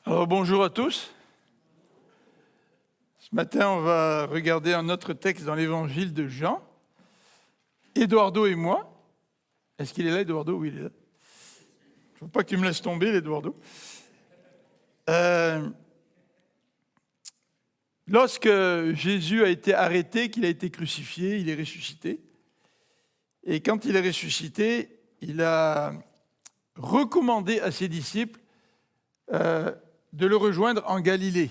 Alors bonjour à tous. Ce matin, on va regarder un autre texte dans l'évangile de Jean. Eduardo et moi. Est-ce qu'il est là, Eduardo? Oui, il est là. Il ne faut pas que tu me laisses tomber, Eduardo. Lorsque Jésus a été arrêté, qu'il a été crucifié, il est ressuscité. Et quand il est ressuscité, il a recommandé à ses disciples de le rejoindre en Galilée.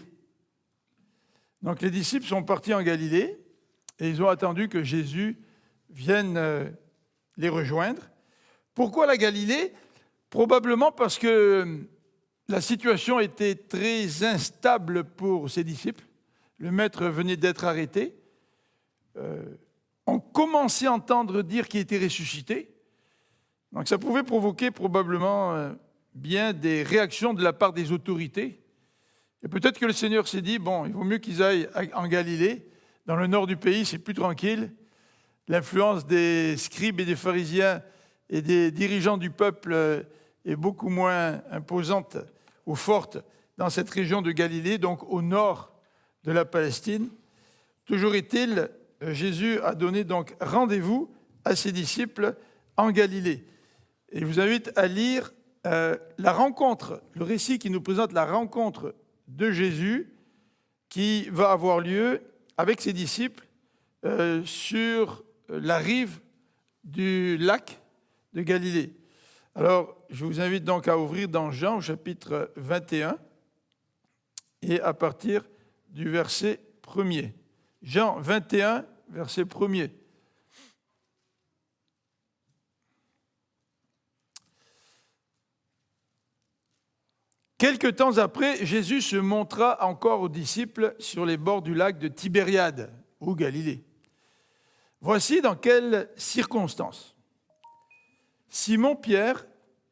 Donc les disciples sont partis en Galilée et ils ont attendu que Jésus vienne les rejoindre. Pourquoi la Galilée? Probablement parce que la situation était très instable pour ses disciples. Le maître venait d'être arrêté. On commençait à entendre dire qu'il était ressuscité. Donc ça pouvait provoquer probablement bien des réactions de la part des autorités. Et peut-être que le Seigneur s'est dit, bon, il vaut mieux qu'ils aillent en Galilée. Dans le nord du pays, c'est plus tranquille. L'influence des scribes et des pharisiens et des dirigeants du peuple est beaucoup moins imposante ou forte dans cette région de Galilée, donc au nord de la Palestine. Toujours est-il, Jésus a donné donc rendez-vous à ses disciples en Galilée. Et je vous invite à lire la rencontre, le récit qui nous présente la rencontre de Jésus qui va avoir lieu avec ses disciples sur la rive du lac de Galilée. Alors, je vous invite donc à ouvrir dans Jean au chapitre 21 et à partir du verset 1er. Jean 21, verset 1er. Quelque temps après, Jésus se montra encore aux disciples sur les bords du lac de Tibériade, ou Galilée. Voici dans quelles circonstances. Simon-Pierre,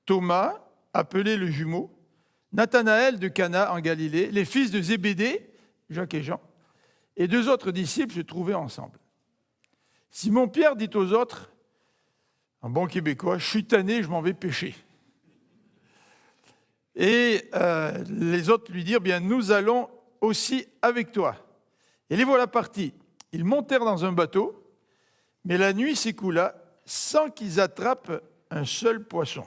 Thomas, appelé le jumeau, Nathanaël de Cana en Galilée, les fils de Zébédée, Jacques et Jean, et deux autres disciples se trouvaient ensemble. Simon-Pierre dit aux autres, en bon québécois, « Je suis tanné, je m'en vais pêcher. » Et les autres lui dirent, « Bien, nous allons aussi avec toi. » Et les voilà partis. Ils montèrent dans un bateau, mais la nuit s'écoula sans qu'ils attrapent un seul poisson.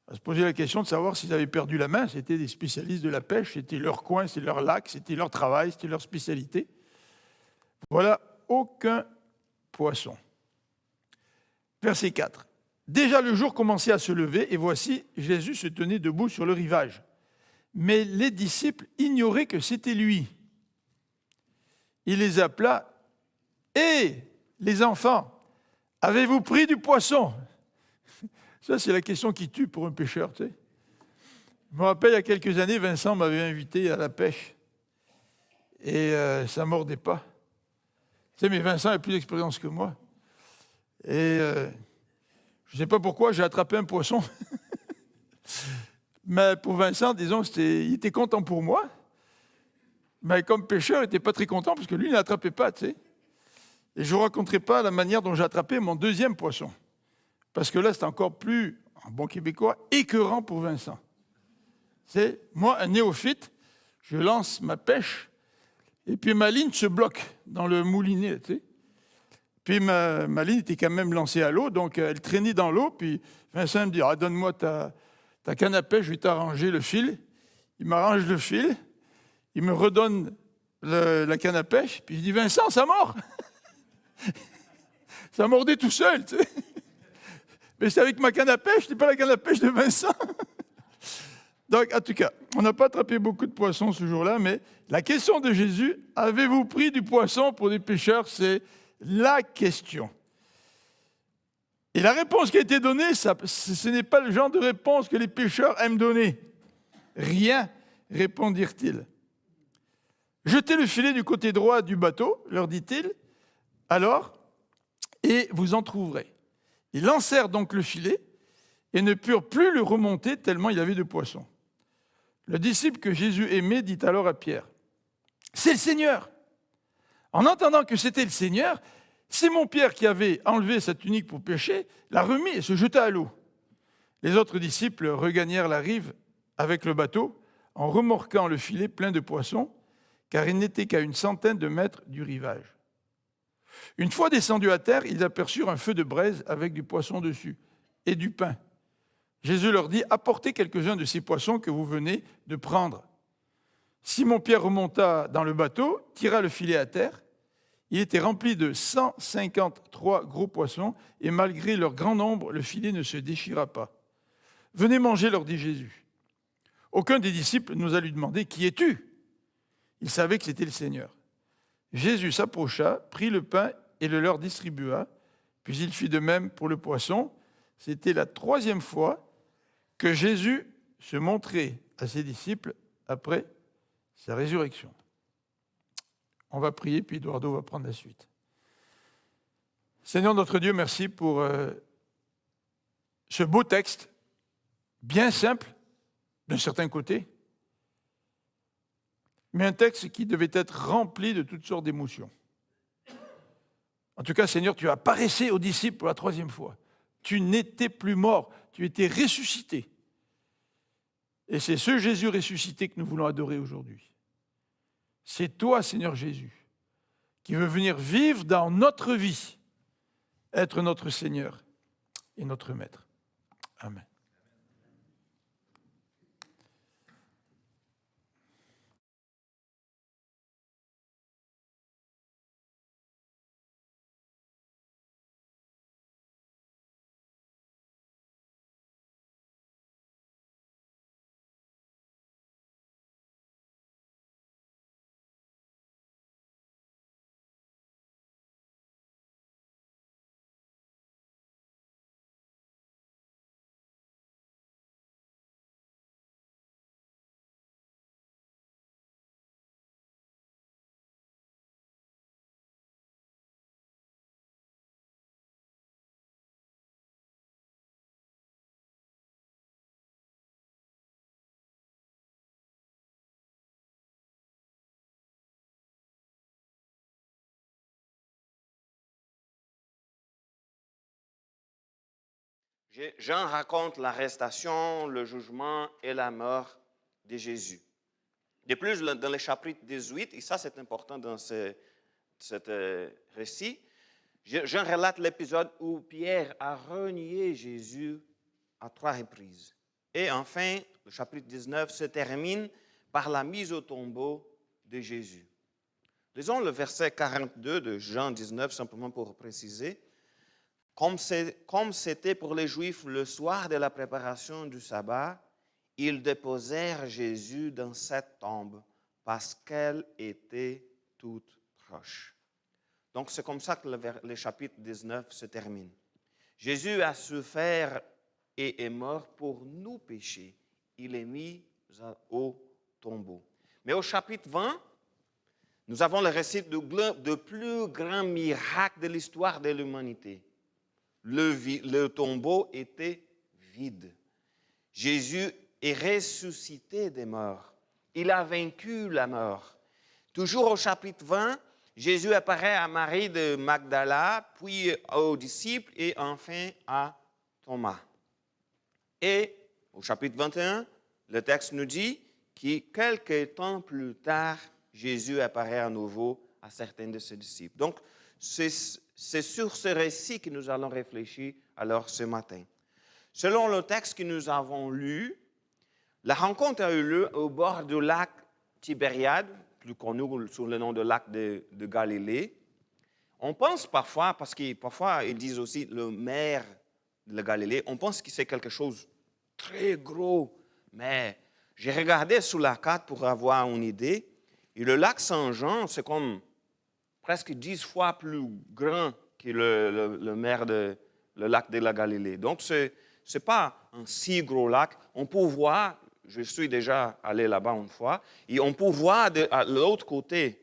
On va se poser la question de savoir s'ils avaient perdu la main. C'était des spécialistes de la pêche, c'était leur coin, c'était leur lac, c'était leur travail, c'était leur spécialité. Voilà, aucun poisson. Verset 4. Déjà le jour commençait à se lever, et voici, Jésus se tenait debout sur le rivage. Mais les disciples ignoraient que c'était lui. Il les appela, « Hé, les enfants, avez-vous pris du poisson ?» Ça, c'est la question qui tue pour un pêcheur, tu sais. Je me rappelle, il y a quelques années, Vincent m'avait invité à la pêche. Et ça ne mordait pas. Tu sais, mais Vincent a plus d'expérience que moi. Et je ne sais pas pourquoi, j'ai attrapé un poisson. Mais pour Vincent, disons, il était content pour moi. Mais comme pêcheur, il n'était pas très content parce que lui, il n'attrapait pas, tu sais. Et je ne vous raconterai pas la manière dont j'ai attrapé mon deuxième poisson. Parce que là, c'est encore plus, en bon québécois, écœurant pour Vincent. C'est moi, un néophyte, je lance ma pêche, et puis ma ligne se bloque dans le moulinet, tu sais. Puis ma ligne était quand même lancée à l'eau, donc elle traînait dans l'eau, puis Vincent me dit, « Donne-moi ta canne à pêche, je vais t'arranger le fil. » Il m'arrange le fil, il me redonne la canne à pêche, puis je dis, « Vincent, ça mord !» Ça mordait tout seul, tu sais. Mais c'est avec ma canne à pêche, c'est pas la canne à pêche de Vincent. Donc, en tout cas, on n'a pas attrapé beaucoup de poissons ce jour-là, mais la question de Jésus, avez-vous pris du poisson pour des pêcheurs, c'est la question. Et la réponse qui a été donnée, ce n'est pas le genre de réponse que les pêcheurs aiment donner. Rien, répondirent-ils. Jetez le filet du côté droit du bateau, leur dit-il, alors, et vous en trouverez. Ils lancèrent donc le filet et ne purent plus le remonter tellement il y avait de poissons. Le disciple que Jésus aimait dit alors à Pierre, « C'est le Seigneur !» En entendant que c'était le Seigneur, Simon-Pierre, qui avait enlevé sa tunique pour pêcher, la remit et se jeta à l'eau. Les autres disciples regagnèrent la rive avec le bateau, en remorquant le filet plein de poissons, car ils n'étaient qu'à 100 de mètres du rivage. Une fois descendus à terre, ils aperçurent un feu de braise avec du poisson dessus et du pain. Jésus leur dit, « Apportez quelques-uns de ces poissons que vous venez de prendre. » Simon-Pierre remonta dans le bateau, tira le filet à terre. Il était rempli de 153 gros poissons, et malgré leur grand nombre, le filet ne se déchira pas. « Venez manger, leur dit Jésus. » Aucun des disciples n'osa lui demander, « Qui es-tu » Il savait que c'était le Seigneur. Jésus s'approcha, prit le pain et le leur distribua, puis il fit de même pour le poisson. C'était la 3e fois que Jésus se montrait à ses disciples après sa résurrection. On va prier, puis Eduardo va prendre la suite. Seigneur notre Dieu, merci pour ce beau texte, bien simple, d'un certain côté, mais un texte qui devait être rempli de toutes sortes d'émotions. En tout cas, Seigneur, tu apparaissais aux disciples pour la 3e fois. Tu n'étais plus mort, tu étais ressuscité. Et c'est ce Jésus ressuscité que nous voulons adorer aujourd'hui. C'est toi, Seigneur Jésus, qui veux venir vivre dans notre vie, être notre Seigneur et notre Maître. Amen. Jean raconte l'arrestation, le jugement et la mort de Jésus. De plus, dans le chapitre 18, et ça c'est important dans cet récit, Jean relate l'épisode où Pierre a renié Jésus à 3 reprises. Et enfin, le chapitre 19 se termine par la mise au tombeau de Jésus. Lisons le verset 42 de Jean 19, simplement pour préciser. Comme c'était pour les Juifs le soir de la préparation du sabbat, ils déposèrent Jésus dans cette tombe parce qu'elle était toute proche. Donc c'est comme ça que le chapitre 19 se termine. Jésus a souffert et est mort pour nos péchés. Il est mis au tombeau. Mais au chapitre 20, nous avons le récit du plus grand miracle de l'histoire de l'humanité. Le tombeau était vide. Jésus est ressuscité des morts. Il a vaincu la mort. Toujours au chapitre 20, Jésus apparaît à Marie de Magdala, puis aux disciples et enfin à Thomas. Et au chapitre 21, le texte nous dit que quelques temps plus tard, Jésus apparaît à nouveau à certains de ses disciples. Donc, c'est sur ce récit que nous allons réfléchir alors ce matin. Selon le texte que nous avons lu, la rencontre a eu lieu au bord du lac Tibériade, plus connu sous le nom de lac de Galilée. On pense parfois, parce que parfois ils disent aussi le mer de la Galilée, on pense que c'est quelque chose de très gros, mais j'ai regardé sous la carte pour avoir une idée, et le lac Saint-Jean, c'est comme presque 10 fois plus grand que le lac de la Galilée. Donc, ce n'est pas un si gros lac. On peut voir, je suis déjà allé là-bas une fois, et on peut voir à l'autre côté,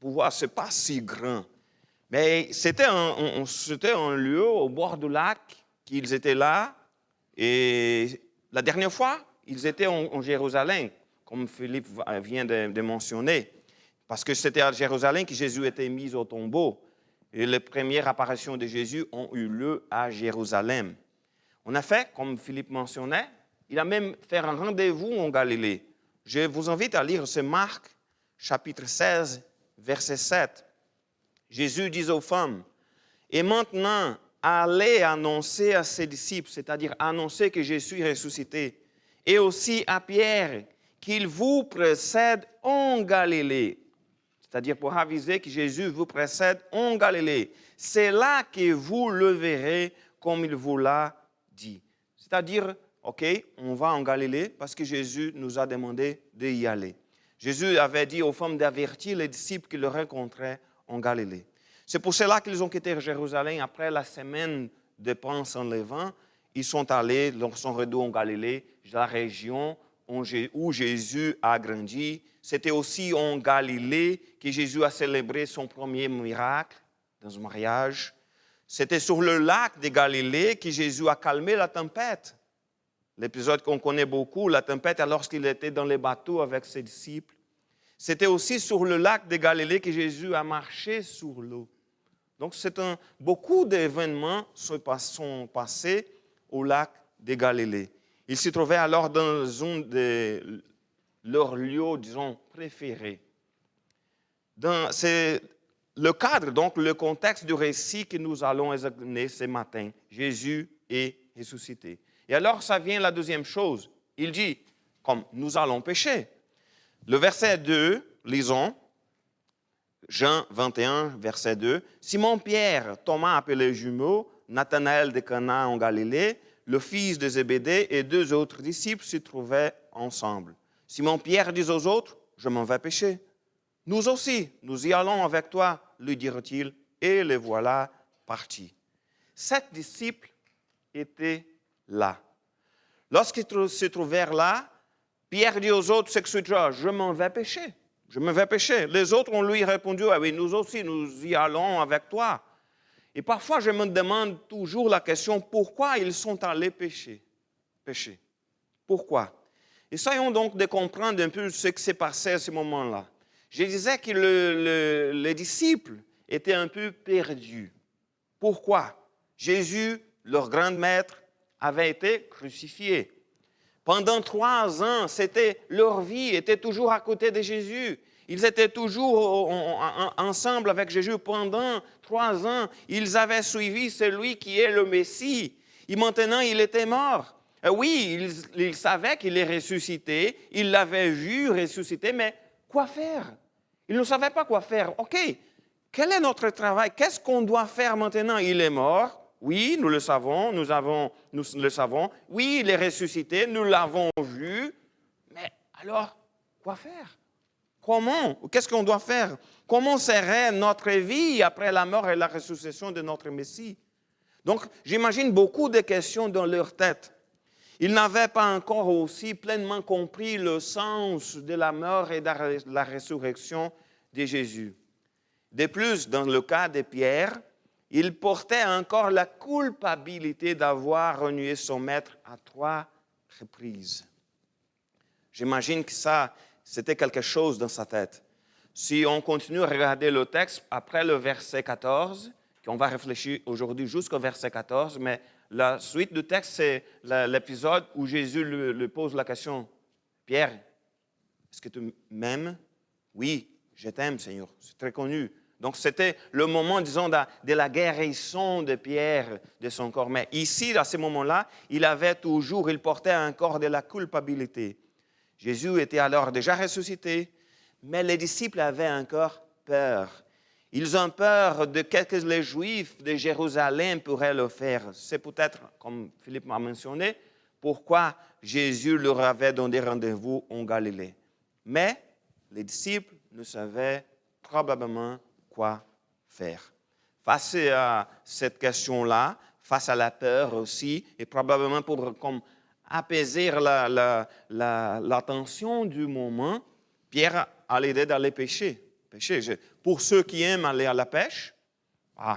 ce n'est pas si grand. Mais c'était un lieu au bord du lac qu'ils étaient là. Et la dernière fois, ils étaient en Jérusalem, comme Philippe vient de mentionner. Parce que c'était à Jérusalem que Jésus était mis au tombeau. Et les premières apparitions de Jésus ont eu lieu à Jérusalem. En effet, comme Philippe mentionnait, il a même fait un rendez-vous en Galilée. Je vous invite à lire ce Marc, chapitre 16, verset 7. Jésus dit aux femmes, « Et maintenant, allez annoncer à ses disciples, c'est-à-dire annoncer que je suis ressuscité, et aussi à Pierre, qu'il vous précède en Galilée. » C'est-à-dire pour aviser que Jésus vous précède en Galilée. C'est là que vous le verrez comme il vous l'a dit. C'est-à-dire, OK, on va en Galilée parce que Jésus nous a demandé d'y aller. Jésus avait dit aux femmes d'avertir les disciples qu'ils le rencontraient en Galilée. C'est pour cela qu'ils ont quitté Jérusalem après la semaine de pain sans levain. Ils sont allés dans son retour en Galilée, la région où Jésus a grandi. C'était aussi en Galilée que Jésus a célébré son premier miracle dans un mariage. C'était sur le lac de Galilée que Jésus a calmé la tempête. L'épisode qu'on connaît beaucoup, la tempête, lorsqu'il était dans les bateaux avec ses disciples. C'était aussi sur le lac de Galilée que Jésus a marché sur l'eau. Donc, beaucoup d'événements sont passés au lac de Galilée. Ils se trouvaient alors dans un de leurs lieux, disons, préférés. C'est le cadre, donc le contexte du récit que nous allons examiner ce matin. Jésus est ressuscité. Et alors, ça vient la deuxième chose. Il dit, comme nous allons pécher. Le verset 2, lisons. Jean 21, verset 2. Simon-Pierre, Thomas appelé jumeau, Nathanaël de Cana en Galilée, le fils de Zébédée et 2 autres disciples se trouvaient ensemble. Simon-Pierre dit aux autres, « Je m'en vais pécher. » « Nous aussi, nous y allons avec toi, lui dirent-ils, et les voilà partis. 7 disciples étaient là. Lorsqu'ils se trouvèrent là, Pierre dit aux autres, je m'en vais pécher. Je me vais pécher. Les autres ont lui répondu, ah oui, nous aussi, nous y allons avec toi. Et parfois, je me demande toujours la question, pourquoi ils sont allés pécher? Pourquoi? Essayons donc de comprendre un peu ce qui s'est passé à ce moment-là. Je disais que les disciples étaient un peu perdus. Pourquoi? Jésus, leur grand maître, avait été crucifié. Pendant 3 ans, leur vie était toujours à côté de Jésus. Ils étaient toujours ensemble avec Jésus pendant 3 ans. Ils avaient suivi celui qui est le Messie. Et maintenant, il était mort. Oui, ils savaient qu'il est ressuscité. Ils l'avaient vu ressusciter, mais quoi faire? Ils ne savaient pas quoi faire. OK, quel est notre travail? Qu'est-ce qu'on doit faire maintenant? Il est mort. Oui, nous le savons, nous le savons. Oui, il est ressuscité, nous l'avons vu. Mais alors, quoi faire? Comment? Qu'est-ce qu'on doit faire? Comment serait notre vie après la mort et la ressuscitation de notre Messie? Donc, j'imagine beaucoup de questions dans leur tête. Ils n'avaient pas encore aussi pleinement compris le sens de la mort et de la résurrection de Jésus. De plus, dans le cas de Pierre, il portait encore la culpabilité d'avoir renié son maître à 3 reprises. J'imagine que ça, c'était quelque chose dans sa tête. Si on continue à regarder le texte, après le verset 14, qu'on va réfléchir aujourd'hui jusqu'au verset 14, mais la suite du texte, c'est l'épisode où Jésus lui pose la question, « Pierre, est-ce que tu m'aimes? » « Oui, je t'aime, Seigneur. » C'est très connu. Donc, c'était le moment, disons, de la guérison de Pierre de son corps. Mais ici, à ce moment-là, il portait encore de la culpabilité. Jésus était alors déjà ressuscité, mais les disciples avaient encore peur. Ils ont peur de ce que les Juifs de Jérusalem pourraient leur faire. C'est peut-être, comme Philippe m'a mentionné, pourquoi Jésus leur avait donné rendez-vous en Galilée. Mais les disciples ne savaient probablement quoi faire. Face à cette question-là, face à la peur aussi, et probablement pour apaiser la tension du moment, Pierre a l'idée d'aller pêcher. Pour ceux qui aiment aller à la pêche,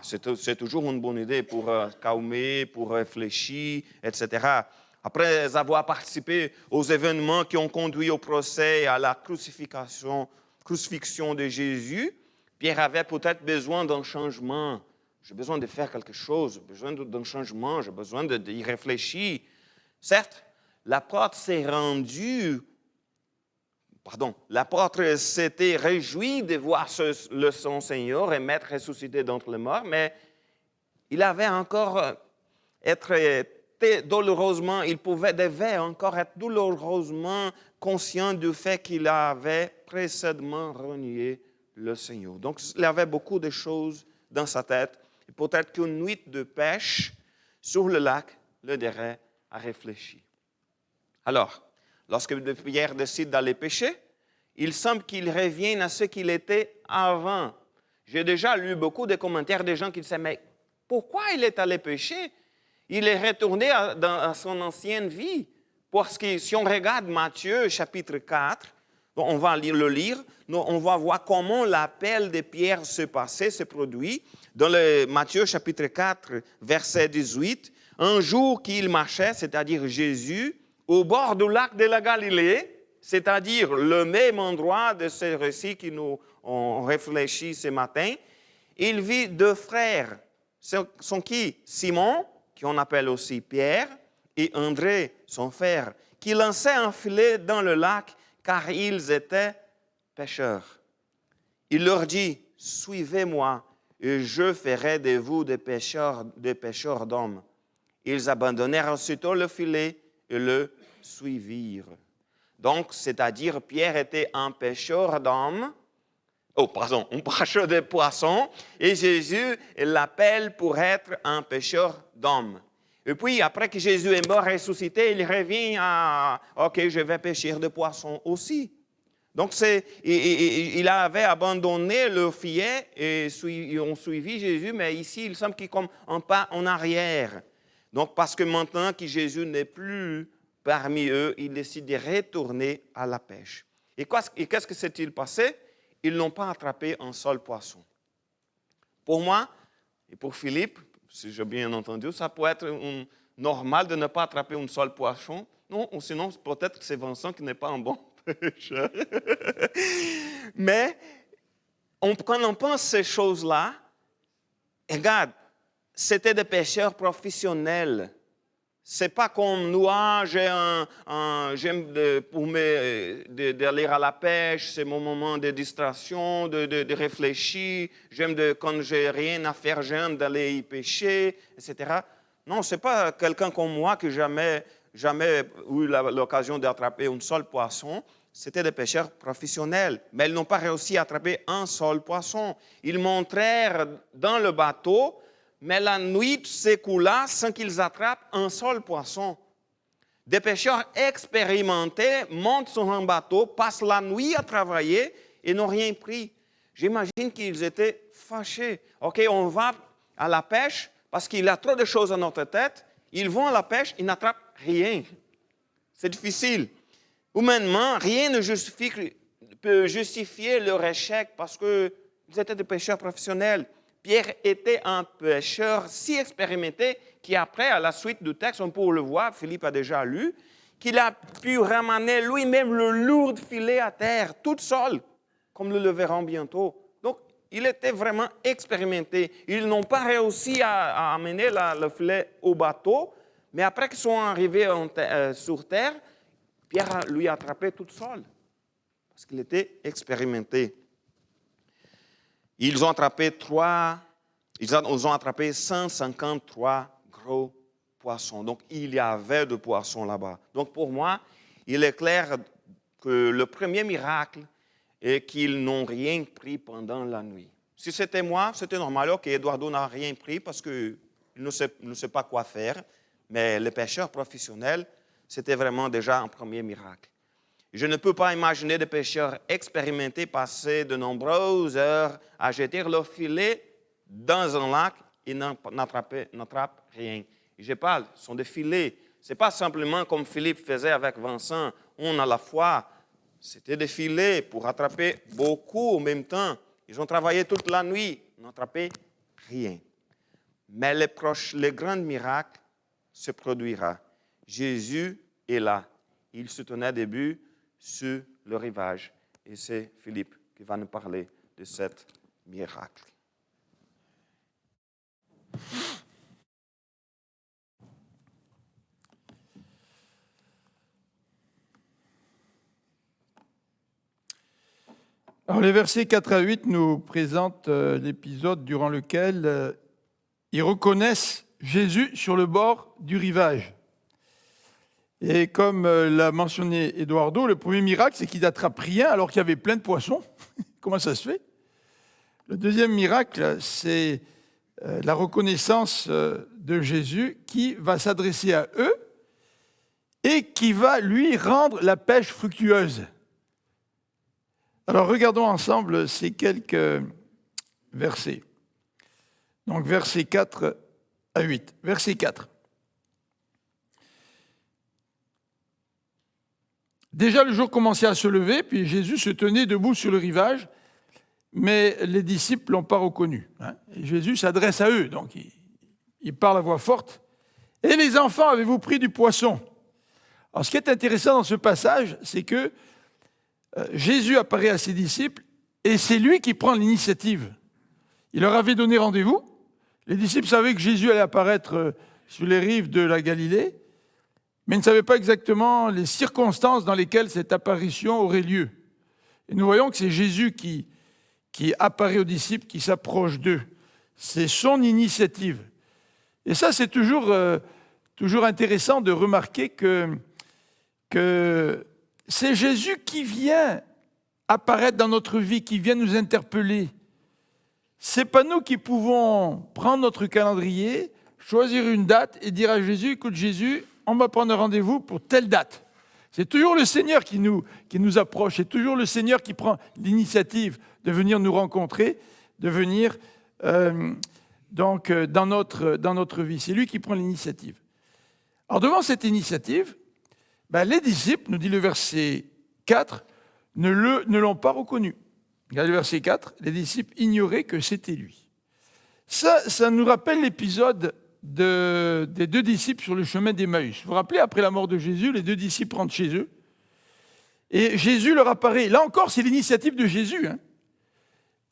c'est toujours une bonne idée pour calmer, pour réfléchir, etc. Après avoir participé aux événements qui ont conduit au procès et à la crucifixion de Jésus, Pierre avait peut-être besoin d'un changement. J'ai besoin de faire quelque chose, j'ai besoin d'un changement, j'ai besoin d'y réfléchir. Certes, la porte s'est rendue l'apôtre s'était réjoui de voir son Seigneur et Maître ressuscité d'entre les morts, mais il avait encore devait encore être douloureusement conscient du fait qu'il avait précédemment renié le Seigneur. Donc, il avait beaucoup de choses dans sa tête. Et peut-être qu'une nuit de pêche sur le lac l'aiderait à réfléchir. Alors, lorsque Pierre décide d'aller pêcher, il semble qu'il revienne à ce qu'il était avant. J'ai déjà lu beaucoup de commentaires des gens qui disaient, mais pourquoi il est allé pêcher? Il est retourné à son ancienne vie. Parce que si on regarde Matthieu chapitre 4, on va le lire, on va voir comment l'appel de Pierre se produit. Dans le Matthieu chapitre 4, verset 18, un jour qu'il marchait, c'est-à-dire Jésus, au bord du lac de la Galilée, c'est-à-dire le même endroit de ce récit que nous on réfléchit ce matin, il vit deux frères. Ce sont qui? Simon, qu'on appelle aussi Pierre, et André, son frère, qui lançaient un filet dans le lac car ils étaient pêcheurs. Il leur dit, « Suivez-moi, et je ferai de vous des pêcheurs d'hommes. » Ils abandonnèrent aussitôt le filet et le suivirent. Donc, c'est-à-dire, Pierre était un pêcheur d'hommes, un pêcheur de poissons, et Jésus l'appelle pour être un pêcheur d'hommes. Et puis, après que Jésus est mort et ressuscité, il revient à « OK, je vais pêcher de poissons aussi ». Donc, il avait abandonné le filet et ont suivi Jésus, mais ici, il semble qu'il est comme un pas en arrière. Donc, parce que maintenant que Jésus n'est plus parmi eux, il décide de retourner à la pêche. Et qu'est-ce que s'est-il passé? Ils n'ont pas attrapé un seul poisson. Pour moi, et pour Philippe, si j'ai bien entendu, ça peut être normal de ne pas attraper un seul poisson. Non, ou sinon, peut-être que c'est Vincent qui n'est pas un bon pêcheur. Mais quand on pense ces choses-là, regarde, c'était des pêcheurs professionnels. Ce n'est pas comme nous, j'aime d'aller à la pêche, c'est mon moment de distraction, de réfléchir, quand je n'ai rien à faire, j'aime d'aller y pêcher, etc. Non, ce n'est pas quelqu'un comme moi qui jamais eu l'occasion d'attraper un seul poisson. C'était des pêcheurs professionnels, mais ils n'ont pas réussi à attraper un seul poisson. Ils montrèrent dans le bateau, mais la nuit s'écoula sans qu'ils attrapent un seul poisson. Des pêcheurs expérimentés montent sur un bateau, passent la nuit à travailler et n'ont rien pris. J'imagine qu'ils étaient fâchés. OK, on va à la pêche parce qu'il y a trop de choses dans notre tête. Ils vont à la pêche, ils n'attrapent rien. C'est difficile. Humainement, rien ne peut justifier leur échec parce qu'ils étaient des pêcheurs professionnels. Pierre était un pêcheur si expérimenté qu'après, à la suite du texte, on peut le voir, Philippe a déjà lu, qu'il a pu ramener lui-même le lourd filet à terre, tout seul, comme nous le verrons bientôt. Donc, il était vraiment expérimenté. Ils n'ont pas réussi à amener le filet au bateau, mais après qu'ils sont arrivés sur terre, Pierre lui a attrapé tout seul, parce qu'il était expérimenté. Ils ont attrapé 153 gros poissons. Donc, il y avait de poissons là-bas. Donc, pour moi, il est clair que le premier miracle est qu'ils n'ont rien pris pendant la nuit. Si c'était moi, c'était normal. OK, Eduardo n'a rien pris parce qu'il ne sait pas quoi faire. Mais les pêcheurs professionnels, c'était vraiment déjà un premier miracle. Je ne peux pas imaginer des pêcheurs expérimentés passer de nombreuses heures à jeter leur filet dans un lac et n'attrapent rien. Et je parle, ce sont des filets. Ce n'est pas simplement comme Philippe faisait avec Vincent, on à la fois. C'était des filets pour attraper beaucoup en même temps. Ils ont travaillé toute la nuit, ils n'ont attrapé rien. Mais le grand miracle se produira. Jésus est là. Il se tenait debout sur le rivage. Et c'est Philippe qui va nous parler de cet miracle. Alors, les versets 4 à 8 nous présentent l'épisode durant lequel ils reconnaissent Jésus sur le bord du rivage. Et comme l'a mentionné Eduardo, le premier miracle, c'est qu'ils n'attrapent rien alors qu'il y avait plein de poissons. Comment ça se fait? Le deuxième miracle, c'est la reconnaissance de Jésus qui va s'adresser à eux et qui va lui rendre la pêche fructueuse. Alors regardons ensemble ces quelques versets. Donc versets 4 à 8. Verset 4. Déjà le jour commençait à se lever, puis Jésus se tenait debout sur le rivage, mais les disciples ne l'ont pas reconnu. Et Jésus s'adresse à eux, donc il parle à voix forte. « Et les enfants, avez-vous pris du poisson ?» Alors ce qui est intéressant dans ce passage, c'est que Jésus apparaît à ses disciples et c'est lui qui prend l'initiative. Il leur avait donné rendez-vous. Les disciples savaient que Jésus allait apparaître sur les rives de la Galilée, mais ils ne savaient pas exactement les circonstances dans lesquelles cette apparition aurait lieu. Et nous voyons que c'est Jésus qui apparaît aux disciples, qui s'approche d'eux. C'est son initiative. Et ça, c'est toujours intéressant de remarquer que c'est Jésus qui vient apparaître dans notre vie, qui vient nous interpeller. Ce n'est pas nous qui pouvons prendre notre calendrier, choisir une date et dire à Jésus, écoute Jésus, on va prendre un rendez-vous pour telle date. C'est toujours le Seigneur qui nous approche, c'est toujours le Seigneur qui prend l'initiative de venir nous rencontrer, de venir dans notre vie. C'est lui qui prend l'initiative. Alors devant cette initiative, les disciples, nous dit le verset 4, ne l'ont pas reconnu. Regardez le verset 4, les disciples ignoraient que c'était lui. Ça nous rappelle l'épisode des deux disciples sur le chemin d'Emmaüs. Vous vous rappelez, après la mort de Jésus, les deux disciples rentrent chez eux. Et Jésus leur apparaît. Là encore, c'est l'initiative de Jésus.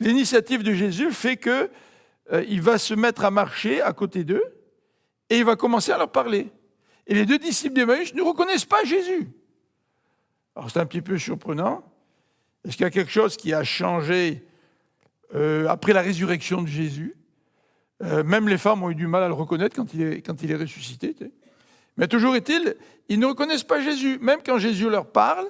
L'initiative de Jésus fait qu'il va se mettre à marcher à côté d'eux et il va commencer à leur parler. Et les deux disciples d'Emmaüs ne reconnaissent pas Jésus. Alors c'est un petit peu surprenant. Est-ce qu'il y a quelque chose qui a changé après la résurrection de Jésus? Même les femmes ont eu du mal à le reconnaître quand il est ressuscité. Mais toujours est-il, ils ne reconnaissent pas Jésus. Même quand Jésus leur parle,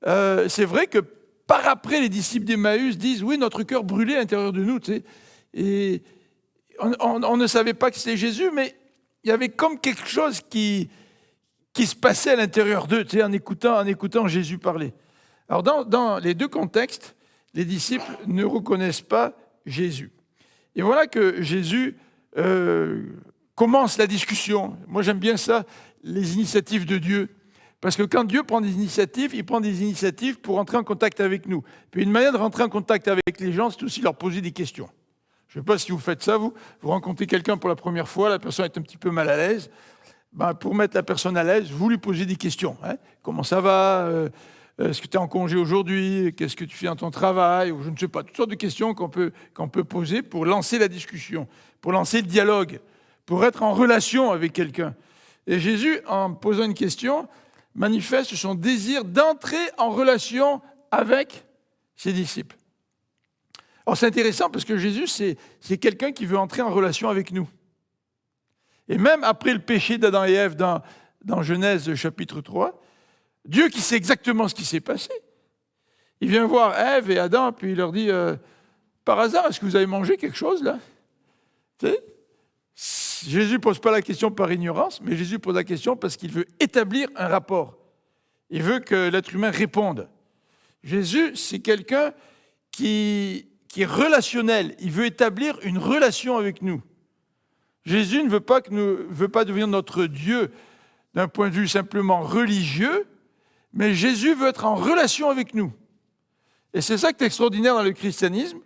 c'est vrai que par après, les disciples d'Emmaüs disent « Oui, notre cœur brûlait à l'intérieur de nous. » Et on ne savait pas que c'était Jésus, mais il y avait comme quelque chose qui se passait à l'intérieur d'eux, en écoutant Jésus parler. Alors, dans les deux contextes, les disciples ne reconnaissent pas Jésus. Et voilà que Jésus commence la discussion. Moi, j'aime bien ça, les initiatives de Dieu. Parce que quand Dieu prend des initiatives, il prend des initiatives pour entrer en contact avec nous. Puis une manière de rentrer en contact avec les gens, c'est aussi leur poser des questions. Je ne sais pas si vous faites ça, vous rencontrez quelqu'un pour la première fois, la personne est un petit peu mal à l'aise. Pour mettre la personne à l'aise, vous lui posez des questions. Comment ça va? Est-ce que tu es en congé aujourd'hui? Qu'est-ce que tu fais dans ton travail? Ou je ne sais pas, toutes sortes de questions qu'on peut poser pour lancer la discussion, pour lancer le dialogue, pour être en relation avec quelqu'un. Et Jésus, en posant une question, manifeste son désir d'entrer en relation avec ses disciples. Alors c'est intéressant parce que Jésus, c'est quelqu'un qui veut entrer en relation avec nous. Et même après le péché d'Adam et Ève dans Genèse chapitre 3, Dieu qui sait exactement ce qui s'est passé, il vient voir Ève et Adam, puis il leur dit par hasard, est-ce que vous avez mangé quelque chose là? Tu sais, Jésus ne pose pas la question par ignorance, mais Jésus pose la question parce qu'il veut établir un rapport. Il veut que l'être humain réponde. Jésus, c'est quelqu'un qui est relationnel. Il veut établir une relation avec nous. Jésus ne veut pas devenir notre Dieu d'un point de vue simplement religieux, mais Jésus veut être en relation avec nous. Et c'est ça qui est extraordinaire dans le christianisme,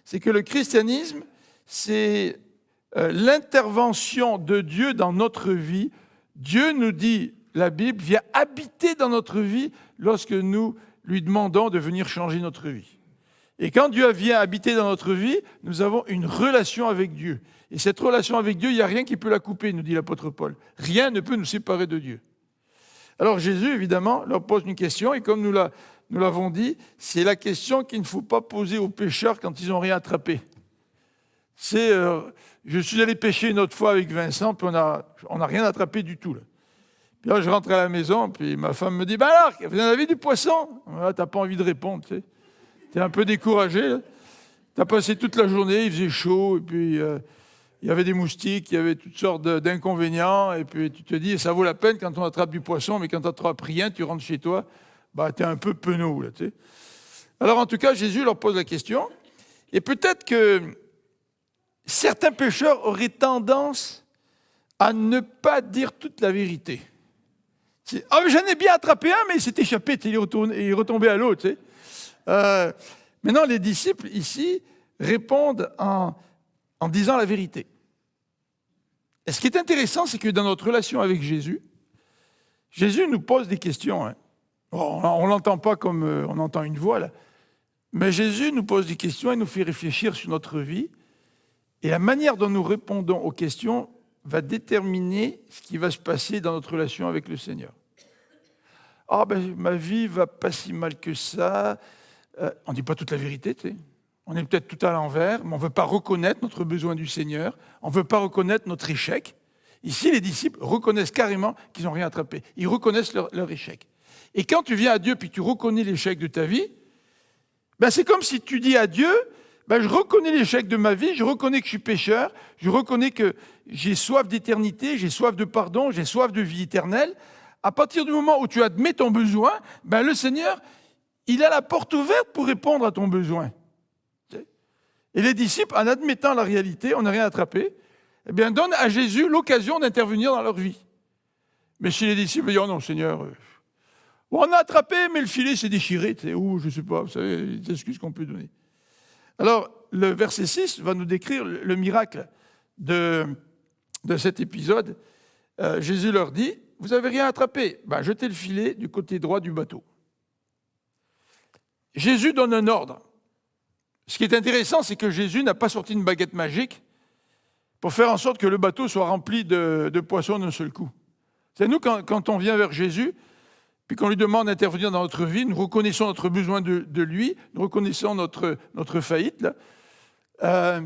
c'est que le christianisme, c'est l'intervention de Dieu dans notre vie. Dieu nous dit, la Bible vient habiter dans notre vie lorsque nous lui demandons de venir changer notre vie. Et quand Dieu vient habiter dans notre vie, nous avons une relation avec Dieu. Et cette relation avec Dieu, il n'y a rien qui peut la couper, nous dit l'apôtre Paul. Rien ne peut nous séparer de Dieu. Alors Jésus, évidemment, leur pose une question, et comme nous nous l'avons dit, c'est la question qu'il ne faut pas poser aux pêcheurs quand ils n'ont rien attrapé. C'est, je suis allé pêcher une autre fois avec Vincent, puis on n'a rien attrapé du tout. Là. Puis là, je rentre à la maison, puis ma femme me dit, ben alors, vous en avez du poisson? Tu n'as pas envie de répondre, tu sais. Tu es un peu découragé. Tu as passé toute la journée, il faisait chaud, et puis il y avait des moustiques, il y avait toutes sortes d'inconvénients, et puis tu te dis, ça vaut la peine quand on attrape du poisson, mais quand tu n'attrapes rien, tu rentres chez toi, bah, tu es un peu penaud. Là, tu sais. Alors en tout cas, Jésus leur pose la question, et peut-être que certains pécheurs auraient tendance à ne pas dire toute la vérité. Ah, j'en ai bien attrapé un, mais il s'est échappé, il est retombé à l'eau. Tu sais. Maintenant, les disciples, ici, répondent en disant la vérité. Et ce qui est intéressant, c'est que dans notre relation avec Jésus, Jésus nous pose des questions. Hein. On ne l'entend pas comme on entend une voix, là. Mais Jésus nous pose des questions et nous fait réfléchir sur notre vie. Et la manière dont nous répondons aux questions va déterminer ce qui va se passer dans notre relation avec le Seigneur. Ah ben, ma vie va pas si mal que ça. On ne dit pas toute la vérité, tu sais. On est peut-être tout à l'envers, mais on ne veut pas reconnaître notre besoin du Seigneur. On ne veut pas reconnaître notre échec. Ici, les disciples reconnaissent carrément qu'ils n'ont rien attrapé. Ils reconnaissent leur échec. Et quand tu viens à Dieu puis tu reconnais l'échec de ta vie, ben c'est comme si tu dis à Dieu, ben je reconnais l'échec de ma vie, je reconnais que je suis pécheur, je reconnais que j'ai soif d'éternité, j'ai soif de pardon, j'ai soif de vie éternelle. À partir du moment où tu admets ton besoin, ben le Seigneur, il a la porte ouverte pour répondre à ton besoin. Et les disciples, en admettant la réalité, on n'a rien attrapé, eh bien, donnent à Jésus l'occasion d'intervenir dans leur vie. Mais si les disciples disent, oh non, Seigneur, on a attrapé, mais le filet s'est déchiré, ou je ne sais pas, vous savez, les excuses qu'on peut donner. Alors, le verset 6 va nous décrire le miracle de cet épisode. Jésus leur dit, vous n'avez rien attrapé, ben, jetez le filet du côté droit du bateau. Jésus donne un ordre. Ce qui est intéressant, c'est que Jésus n'a pas sorti une baguette magique pour faire en sorte que le bateau soit rempli de poissons d'un seul coup. C'est nous, quand on vient vers Jésus, puis qu'on lui demande d'intervenir dans notre vie, nous reconnaissons notre besoin de lui, nous reconnaissons notre faillite, là,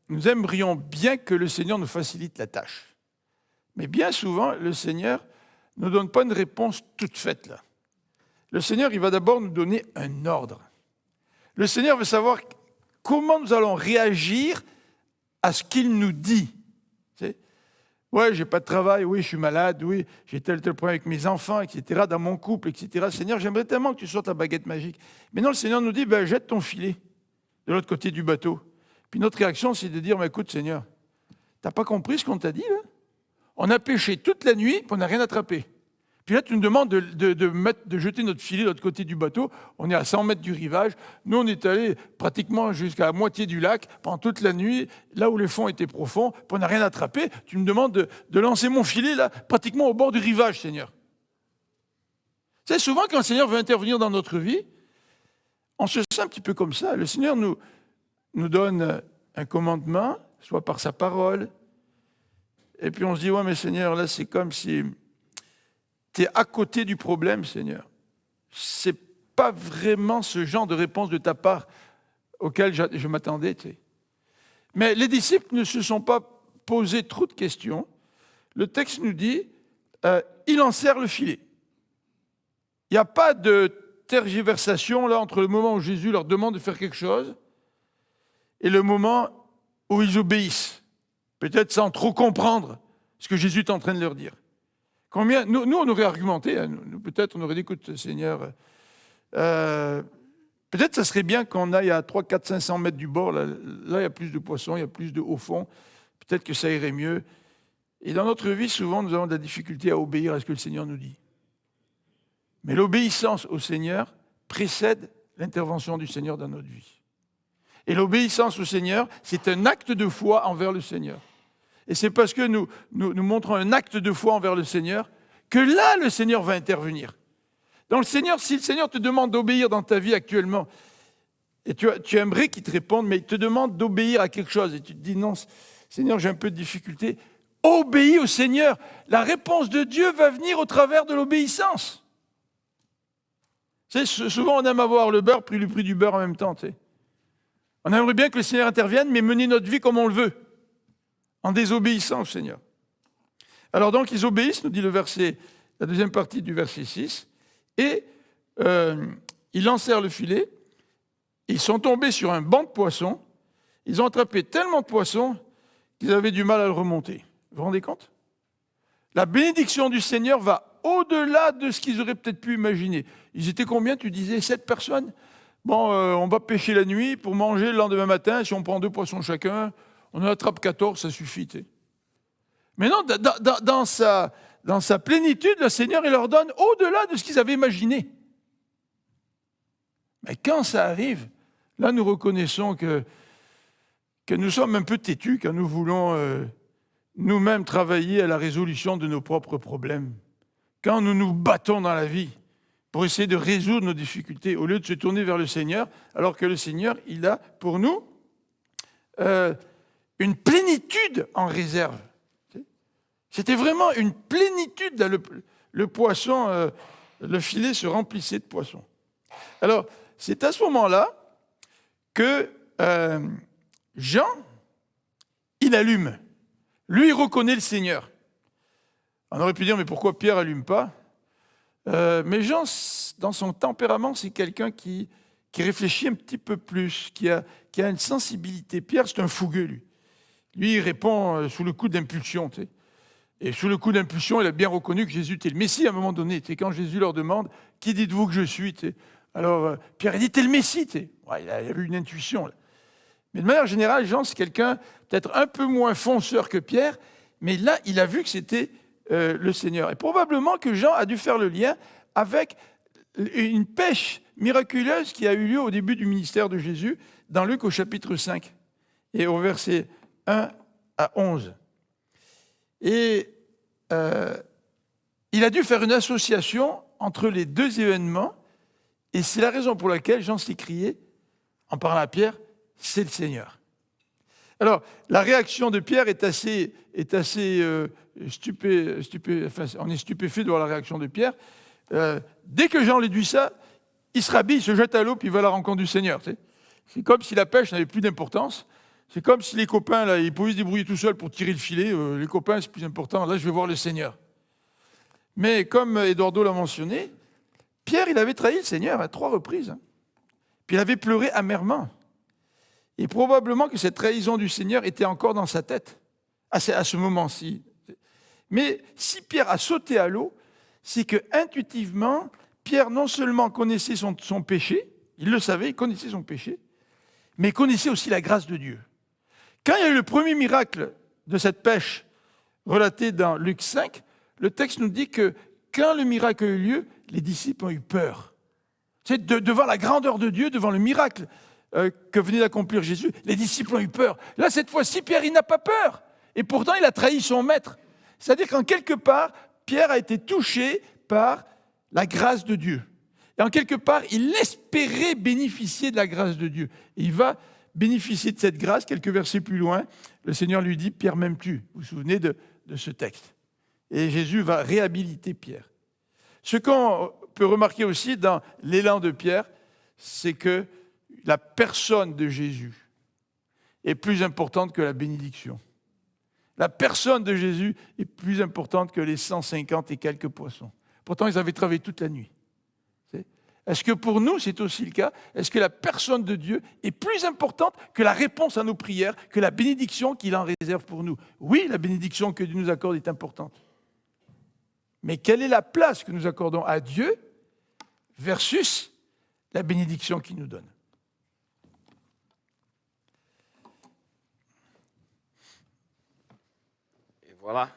nous aimerions bien que le Seigneur nous facilite la tâche. Mais bien souvent, le Seigneur ne nous donne pas une réponse toute faite, là. Le Seigneur, il va d'abord nous donner un ordre. Le Seigneur veut savoir comment nous allons réagir à ce qu'il nous dit. Ouais, j'ai pas de travail, oui, je suis malade, oui, j'ai tel problème avec mes enfants, etc., dans mon couple, etc. Seigneur, j'aimerais tellement que tu sortes ta baguette magique. Mais non, le Seigneur nous dit, ben, jette ton filet de l'autre côté du bateau. Puis notre réaction, c'est de dire, mais écoute, Seigneur, t'as pas compris ce qu'on t'a dit, là? On a pêché toute la nuit, puis on n'a rien attrapé. Puis là, tu nous demandes de jeter notre filet de l'autre côté du bateau. On est à 100 mètres du rivage. Nous, on est allé pratiquement jusqu'à la moitié du lac pendant toute la nuit, là où les fonds étaient profonds, puis on n'a rien attrapé. Tu me demandes de lancer mon filet là, pratiquement au bord du rivage, Seigneur. C'est souvent quand le Seigneur veut intervenir dans notre vie, on se sent un petit peu comme ça. Le Seigneur nous donne un commandement, soit par sa parole, et puis on se dit, ouais, mais Seigneur, là, c'est comme si tu es à côté du problème, Seigneur. Ce n'est pas vraiment ce genre de réponse de ta part auquel je m'attendais. Tu sais. Mais les disciples ne se sont pas posé trop de questions. Le texte nous dit, il enserre le filet. Il n'y a pas de tergiversation là, entre le moment où Jésus leur demande de faire quelque chose et le moment où ils obéissent. Peut-être sans trop comprendre ce que Jésus est en train de leur dire. Combien, nous, on aurait argumenté, hein, peut-être on aurait dit, écoute, Seigneur, peut-être ça serait bien qu'on aille à 300, 400, 500 mètres du bord, là, il y a plus de poissons, il y a plus de haut fond, peut-être que ça irait mieux. Et dans notre vie, souvent, nous avons de la difficulté à obéir à ce que le Seigneur nous dit. Mais l'obéissance au Seigneur précède l'intervention du Seigneur dans notre vie. Et l'obéissance au Seigneur, c'est un acte de foi envers le Seigneur. Et c'est parce que nous montrons un acte de foi envers le Seigneur que là, le Seigneur va intervenir. Donc, si le Seigneur te demande d'obéir dans ta vie actuellement, et tu aimerais qu'il te réponde, mais il te demande d'obéir à quelque chose, et tu te dis, non, Seigneur, j'ai un peu de difficulté, obéis au Seigneur. La réponse de Dieu va venir au travers de l'obéissance. Tu sais, souvent, on aime avoir le beurre, puis le prix du beurre en même temps. Tu sais. On aimerait bien que le Seigneur intervienne, mais mener notre vie comme on le veut, en désobéissant au Seigneur. Alors donc, ils obéissent, nous dit la deuxième partie du verset 6, et ils lancèrent le filet, ils sont tombés sur un banc de poissons, ils ont attrapé tellement de poissons qu'ils avaient du mal à le remonter. Vous vous rendez compte? La bénédiction du Seigneur va au-delà de ce qu'ils auraient peut-être pu imaginer. Ils étaient combien, tu disais? 7 personnes? Bon, on va pêcher la nuit pour manger le lendemain matin. Si on prend 2 poissons chacun, on en attrape 14, ça suffit. Tu sais. Mais non, dans sa plénitude, le Seigneur, il leur donne au-delà de ce qu'ils avaient imaginé. Mais quand ça arrive, là, nous reconnaissons que nous sommes un peu têtus quand nous voulons nous-mêmes travailler à la résolution de nos propres problèmes. Quand nous nous battons dans la vie pour essayer de résoudre nos difficultés, au lieu de se tourner vers le Seigneur, alors que le Seigneur, il a pour nous une plénitude en réserve. C'était vraiment une plénitude. Le poisson, le filet se remplissait de poissons. Alors, c'est à ce moment-là que Jean, il allume. Lui, il reconnaît le Seigneur. On aurait pu dire, mais pourquoi Pierre n'allume pas? Mais Jean, dans son tempérament, c'est quelqu'un qui réfléchit un petit peu plus, qui a une sensibilité. Pierre, c'est un fougueux, lui. Lui, il répond sous le coup d'impulsion. Tu sais. Et sous le coup d'impulsion, il a bien reconnu que Jésus était le Messie à un moment donné. Tu sais, quand Jésus leur demande, « Qui dites-vous que je suis ?» tu sais. Alors, Pierre, il dit, « T'es le Messie. » Tu sais. Ouais, il a eu une intuition. Là. Mais de manière générale, Jean, c'est quelqu'un peut-être un peu moins fonceur que Pierre, mais là, il a vu que c'était le Seigneur. Et probablement que Jean a dû faire le lien avec une pêche miraculeuse qui a eu lieu au début du ministère de Jésus, dans Luc au chapitre 5, et au verset 1 à 11. Et il a dû faire une association entre les deux événements, et c'est la raison pour laquelle Jean s'est crié, en parlant à Pierre, « C'est le Seigneur ». Alors, la réaction de Pierre est assez on est stupéfait de voir la réaction de Pierre. Dès que Jean lui dit ça, il se rhabille, il se jette à l'eau, puis il va à la rencontre du Seigneur. Tu sais. C'est comme si la pêche n'avait plus d'importance. C'est comme si les copains, là, ils pouvaient se débrouiller tout seuls pour tirer le filet. Les copains, c'est plus important. Là, je vais voir le Seigneur. Mais comme Eduardo l'a mentionné, Pierre, il avait trahi le Seigneur à 3 reprises. Hein. Puis il avait pleuré amèrement. Et probablement que cette trahison du Seigneur était encore dans sa tête, à ce moment-ci. Mais si Pierre a sauté à l'eau, c'est que intuitivement, Pierre non seulement connaissait son péché, il le savait, il connaissait son péché, mais il connaissait aussi la grâce de Dieu. Quand il y a eu le premier miracle de cette pêche relaté dans Luc 5, le texte nous dit que quand le miracle a eu lieu, les disciples ont eu peur. C'est devant la grandeur de Dieu, devant le miracle que venait d'accomplir Jésus, les disciples ont eu peur. Là, cette fois-ci, Pierre, il n'a pas peur. Et pourtant, il a trahi son maître. C'est-à-dire qu'en quelque part, Pierre a été touché par la grâce de Dieu. Et en quelque part, il espérait bénéficier de la grâce de Dieu. Et il va bénéficier de cette grâce. Quelques versets plus loin, le Seigneur lui dit, « Pierre, m'aimes-tu » Vous vous souvenez de ce texte. Et Jésus va réhabiliter Pierre. Ce qu'on peut remarquer aussi dans l'élan de Pierre, c'est que la personne de Jésus est plus importante que la bénédiction. La personne de Jésus est plus importante que les 150 et quelques poissons. Pourtant, ils avaient travaillé toute la nuit. Est-ce que pour nous, c'est aussi le cas? Est-ce que la personne de Dieu est plus importante que la réponse à nos prières, que la bénédiction qu'il en réserve pour nous? Oui, la bénédiction que Dieu nous accorde est importante. Mais quelle est la place que nous accordons à Dieu versus la bénédiction qu'il nous donne? Et voilà.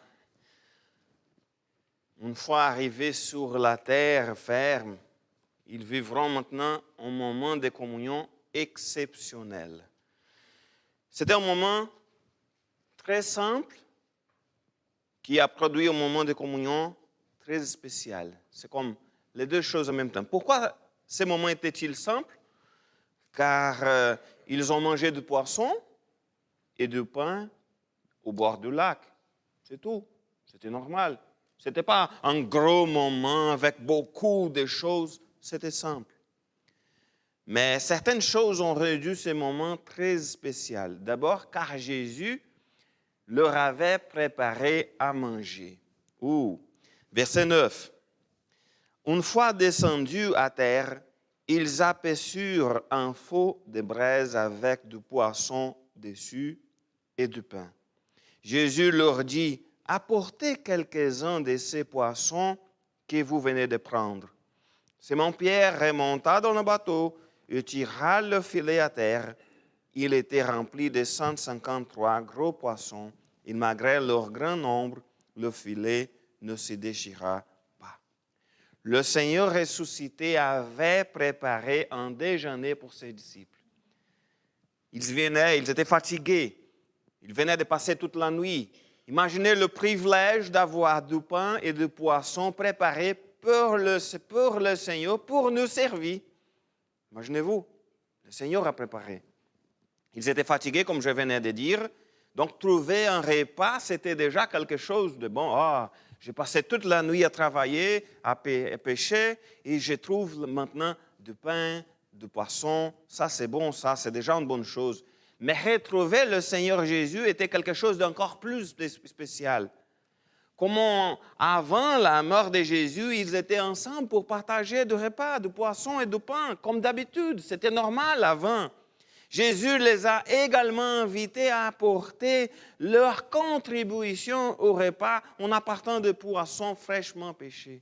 Une fois arrivés sur la terre ferme, ils vivront maintenant un moment de communion exceptionnel. C'était un moment très simple qui a produit un moment de communion très spécial. C'est comme les deux choses en même temps. Pourquoi ce moment était-il simple? Car ils ont mangé du poisson et du pain au bord du lac. C'est tout. C'était normal. Ce n'était pas un gros moment avec beaucoup de choses. c'était simple. Mais certaines choses ont rendu ces moments très spéciaux. D'abord, car Jésus leur avait préparé à manger. Verset 9. Une fois descendus à terre, ils aperçurent un feu de braise avec du poisson dessus et du pain. Jésus leur dit, apportez quelques-uns de ces poissons que vous venez de prendre. Simon-Pierre remonta dans le bateau et tira le filet à terre. Il était rempli de 153 gros poissons, et malgré leur grand nombre, le filet ne se déchira pas. Le Seigneur ressuscité avait préparé un déjeuner pour ses disciples. Ils étaient fatigués. Ils venaient de passer toute la nuit. Imaginez le privilège d'avoir du pain et du poisson préparés pour le Seigneur, pour nous servir. Imaginez-vous, le Seigneur a préparé. Ils étaient fatigués, comme je venais de dire. Donc, trouver un repas, c'était déjà quelque chose de bon. J'ai passé toute la nuit à travailler, à pêcher, et je trouve maintenant du pain, du poisson. Ça, c'est bon, ça, c'est déjà une bonne chose. Mais retrouver le Seigneur Jésus était quelque chose d'encore plus spécial. Comment, avant la mort de Jésus, ils étaient ensemble pour partager du repas, du poisson et du pain, comme d'habitude. C'était normal avant. Jésus les a également invités à apporter leur contribution au repas en apportant des poissons fraîchement pêchés.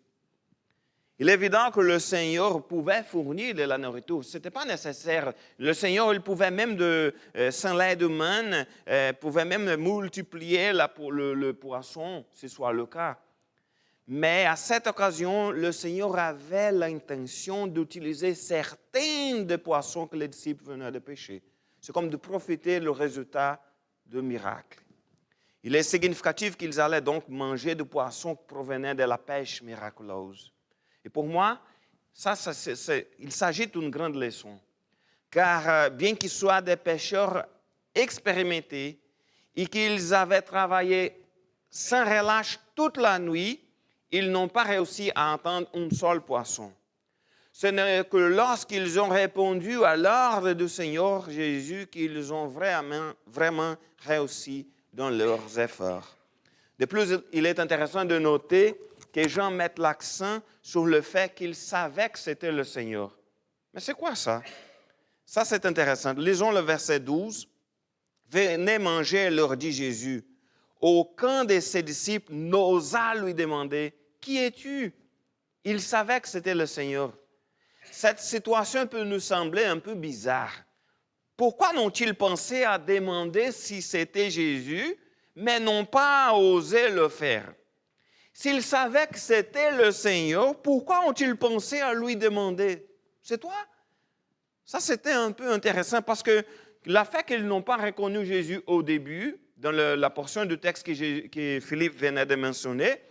Il est évident que le Seigneur pouvait fournir de la nourriture. Ce n'était pas nécessaire. Le Seigneur, il pouvait même sans l'aide humaine, pouvait même multiplier le poisson, si ce soit le cas. Mais à cette occasion, le Seigneur avait l'intention d'utiliser certains des poissons que les disciples venaient de pêcher. C'est comme de profiter du résultat du miracle. Il est significatif qu'ils allaient donc manger du poisson qui provenait de la pêche miraculeuse. Et pour moi, il s'agit d'une grande leçon. Car bien qu'ils soient des pêcheurs expérimentés et qu'ils avaient travaillé sans relâche toute la nuit, ils n'ont pas réussi à entendre un seul poisson. Ce n'est que lorsqu'ils ont répondu à l'ordre du Seigneur Jésus qu'ils ont vraiment réussi dans leurs efforts. De plus, il est intéressant de noter que Jean met l'accent sur le fait qu'il savait que c'était le Seigneur. Mais c'est quoi ça? Ça, c'est intéressant. Lisons le verset 12. « Venez manger, leur dit Jésus. Aucun de ses disciples n'osa lui demander, « Qui es-tu » Il savait que c'était le Seigneur. Cette situation peut nous sembler un peu bizarre. Pourquoi n'ont-ils pensé à demander si c'était Jésus, mais n'ont pas osé le faire? S'ils savaient que c'était le Seigneur, pourquoi ont-ils pensé à lui demander? C'est toi? Ça, c'était un peu intéressant parce que le fait qu'ils n'ont pas reconnu Jésus au début, dans la portion du texte que Philippe venait de mentionner,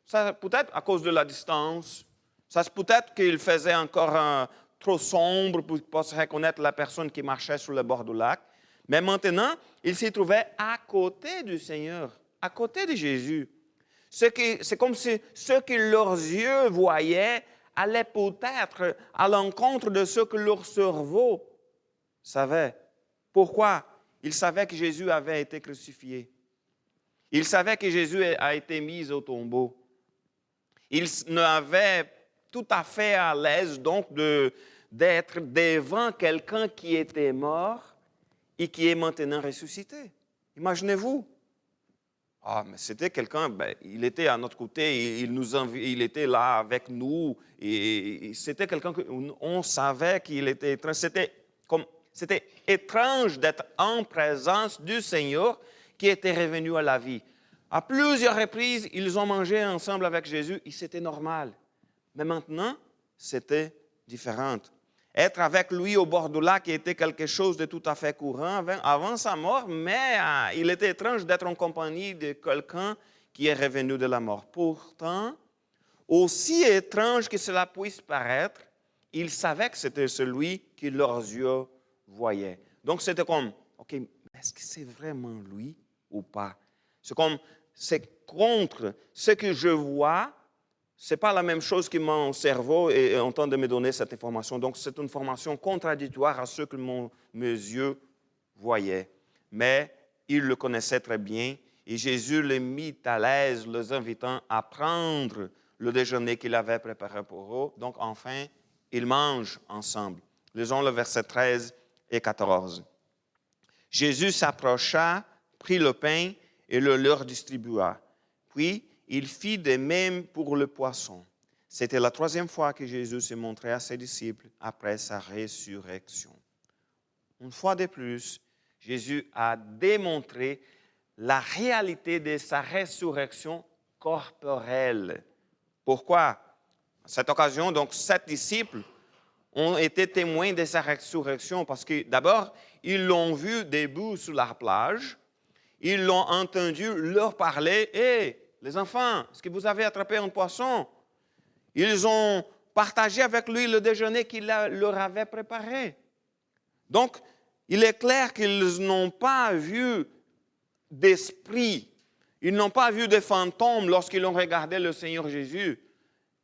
ça peut-être à cause de la distance, ça peut-être qu'il faisait encore trop sombre pour pouvoir reconnaître la personne qui marchait sur le bord du lac. Mais maintenant, ils s'y trouvaient à côté du Seigneur, à côté de Jésus. C'est comme si ce que leurs yeux voyaient allait peut-être à l'encontre de ce que leur cerveau savait. Pourquoi? Ils savaient que Jésus avait été crucifié. Ils savaient que Jésus a été mis au tombeau. Ils n'avaient tout à fait à l'aise donc d'être devant quelqu'un qui était mort et qui est maintenant ressuscité. Imaginez-vous. Mais c'était quelqu'un, il était à notre côté, il était là avec nous, et c'était quelqu'un qu'on savait qu'il était étrange. C'était étrange d'être en présence du Seigneur qui était revenu à la vie. À plusieurs reprises, ils ont mangé ensemble avec Jésus et c'était normal. Mais maintenant, c'était différent. Être avec lui au bord du lac était quelque chose de tout à fait courant avant sa mort, mais il était étrange d'être en compagnie de quelqu'un qui est revenu de la mort. Pourtant, aussi étrange que cela puisse paraître, ils savaient que c'était celui que leurs yeux voyaient. Donc, c'était comme, OK, est-ce que c'est vraiment lui ou pas? C'est contre ce que je vois ce n'est pas la même chose que mon cerveau est en train de me donner cette information. Donc, c'est une information contradictoire à ce que mes yeux voyaient. Mais ils le connaissaient très bien et Jésus les mit à l'aise, les invitant à prendre le déjeuner qu'il avait préparé pour eux. Donc, enfin, ils mangent ensemble. Lisons le verset 13 et 14. Jésus s'approcha, prit le pain et le leur distribua. Puis, il fit de même pour le poisson. C'était la troisième fois que Jésus se montrait à ses disciples après sa résurrection. Une fois de plus, Jésus a démontré la réalité de sa résurrection corporelle. Pourquoi? À cette occasion, donc, 7 disciples ont été témoins de sa résurrection parce que d'abord, ils l'ont vu debout sur la plage, ils l'ont entendu leur parler. « Hé, les enfants, est-ce que vous avez attrapé un poisson? » Ils ont partagé avec lui le déjeuner qu'il leur avait préparé. Donc, il est clair qu'ils n'ont pas vu d'esprit, ils n'ont pas vu de fantômes lorsqu'ils ont regardé le Seigneur Jésus,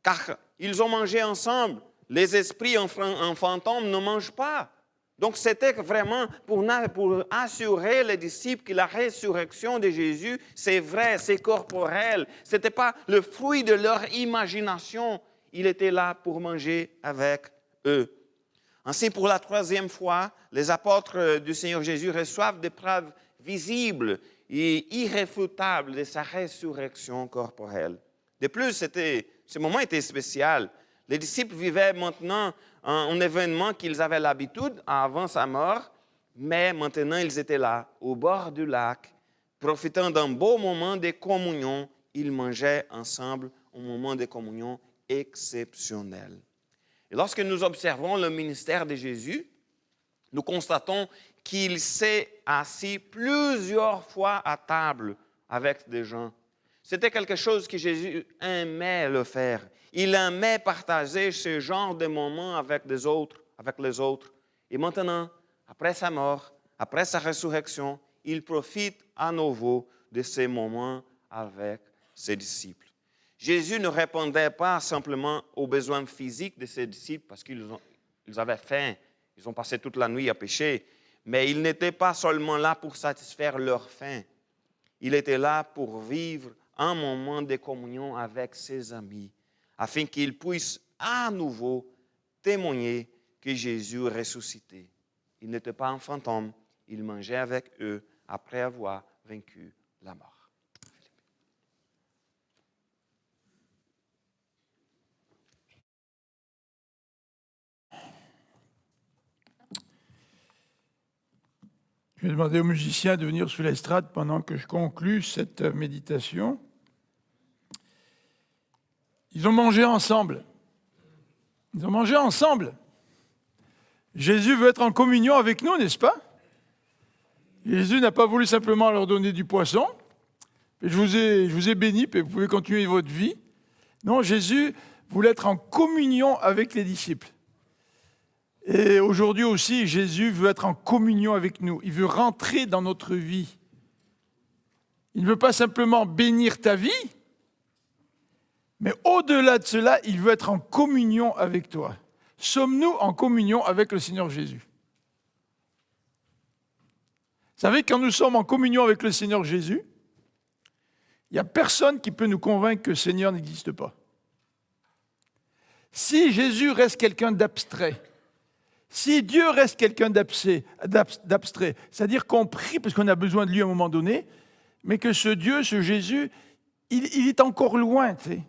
car ils ont mangé ensemble. Les esprits en fantômes ne mangent pas. Donc, c'était vraiment pour assurer les disciples que la résurrection de Jésus, c'est vrai, c'est corporel. Ce n'était pas le fruit de leur imagination. Il était là pour manger avec eux. Ainsi, pour la troisième fois, les apôtres du Seigneur Jésus reçoivent des preuves visibles et irréfutables de sa résurrection corporelle. De plus, ce moment était spécial. Les disciples vivaient maintenant un événement qu'ils avaient l'habitude avant sa mort, mais maintenant ils étaient là, au bord du lac, profitant d'un beau moment de communion. Ils mangeaient ensemble un moment de communion exceptionnel. Et lorsque nous observons le ministère de Jésus, nous constatons qu'il s'est assis plusieurs fois à table avec des gens. C'était quelque chose que Jésus aimait le faire. Il aimait partager ce genre de moments avec les autres. Et maintenant, après sa mort, après sa résurrection, il profite à nouveau de ces moments avec ses disciples. Jésus ne répondait pas simplement aux besoins physiques de ses disciples parce qu'ils avaient faim, ils ont passé toute la nuit à pêcher, mais il n'était pas seulement là pour satisfaire leur faim. Il était là pour vivre un moment de communion avec ses amis, afin qu'ils puissent à nouveau témoigner que Jésus est ressuscité. Il n'était pas un fantôme, il mangeait avec eux après avoir vaincu la mort. Je vais demander aux musiciens de venir sur l'estrade pendant que je conclue cette méditation. Ils ont mangé ensemble. Ils ont mangé ensemble. Jésus veut être en communion avec nous, n'est-ce pas? Jésus n'a pas voulu simplement leur donner du poisson. Je vous ai béni, et vous pouvez continuer votre vie. Non, Jésus voulait être en communion avec les disciples. Et aujourd'hui aussi, Jésus veut être en communion avec nous. Il veut rentrer dans notre vie. Il ne veut pas simplement bénir ta vie, mais au-delà de cela, il veut être en communion avec toi. Sommes-nous en communion avec le Seigneur Jésus? Vous savez, quand nous sommes en communion avec le Seigneur Jésus, il n'y a personne qui peut nous convaincre que le Seigneur n'existe pas. Si Jésus reste quelqu'un d'abstrait, si Dieu reste quelqu'un d'abstrait, c'est-à-dire qu'on prie parce qu'on a besoin de lui à un moment donné, mais que ce Dieu, ce Jésus, il est encore loin, tu sais.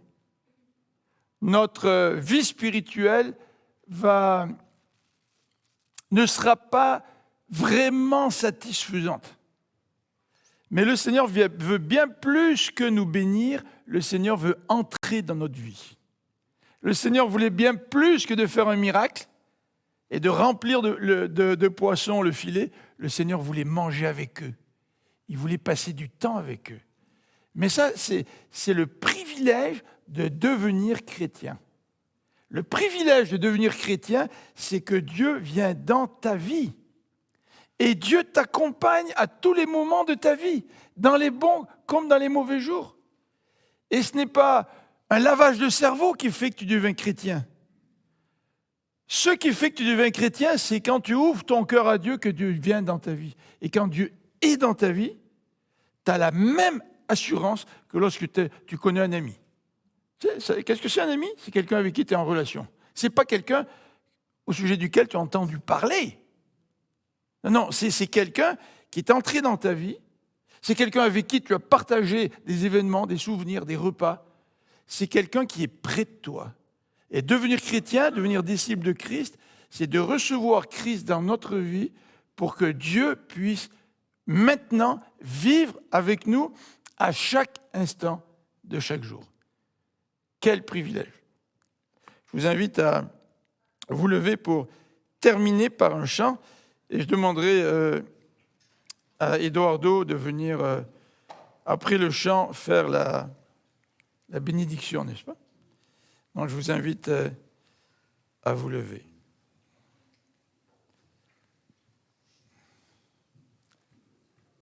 Notre vie spirituelle ne sera pas vraiment satisfaisante. Mais le Seigneur veut bien plus que nous bénir, le Seigneur veut entrer dans notre vie. Le Seigneur voulait bien plus que de faire un miracle et de remplir de poissons le filet. Le Seigneur voulait manger avec eux. Il voulait passer du temps avec eux. Mais ça, c'est le privilège de devenir chrétien. Le privilège de devenir chrétien, c'est que Dieu vient dans ta vie. Et Dieu t'accompagne à tous les moments de ta vie, dans les bons comme dans les mauvais jours. Et ce n'est pas un lavage de cerveau qui fait que tu deviens chrétien. Ce qui fait que tu deviens chrétien, c'est quand tu ouvres ton cœur à Dieu que Dieu vient dans ta vie. Et quand Dieu est dans ta vie, tu as la même assurance que lorsque tu connais un ami. Qu'est-ce que c'est un ami? C'est quelqu'un avec qui tu es en relation. Ce n'est pas quelqu'un au sujet duquel tu as entendu parler. Non, c'est quelqu'un qui est entré dans ta vie. C'est quelqu'un avec qui tu as partagé des événements, des souvenirs, des repas. C'est quelqu'un qui est près de toi. Et devenir chrétien, devenir disciple de Christ, c'est de recevoir Christ dans notre vie pour que Dieu puisse maintenant vivre avec nous à chaque instant de chaque jour. Quel privilège! Je vous invite à vous lever pour terminer par un chant et je demanderai à Eduardo de venir, après le chant, faire la bénédiction, n'est-ce pas? Donc je vous invite à vous lever.